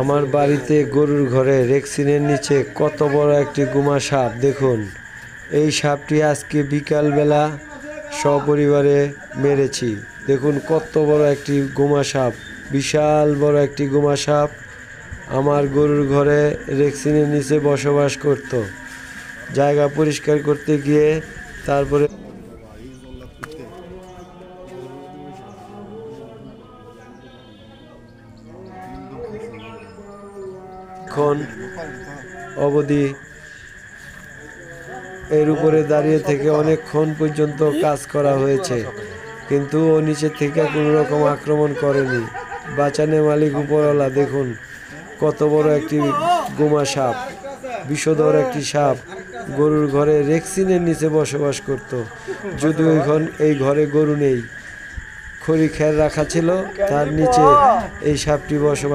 আমার বাড়িতে গরুর ঘরে রেক্সিনের নিচে কত বড় একটি গুমা সাপ দেখুন। এই সাপটি আজকে বিকালবেলা সপরিবারে মেরেছি। দেখুন কত বড় একটি গুমা সাপ, বিশাল বড় একটি গুমা সাপ আমার গরুর ঘরে রেক্সিনের নিচে বসবাস করত। জায়গা পরিষ্কার করতে গিয়ে তারপরে এখন অবধি এর উপরে দাঁড়িয়ে থেকে অনেকক্ষণ পর্যন্ত কাজ করা হয়েছে, কিন্তু ও নিচে থেকে কোনো রকম আক্রমণ করেনি। বাঁচানে মালিক উপরওয়ালা। দেখুন কত বড় একটি গুমা সাপ, বিষধর একটি সাপ গরুর ঘরে রেক্সিনের নিচে বসবাস করত। যদিও এখন এই ঘরে গরু নেই, খড়ি খের রাখা ছিল, তার নিচে এই সাপটি বসবাস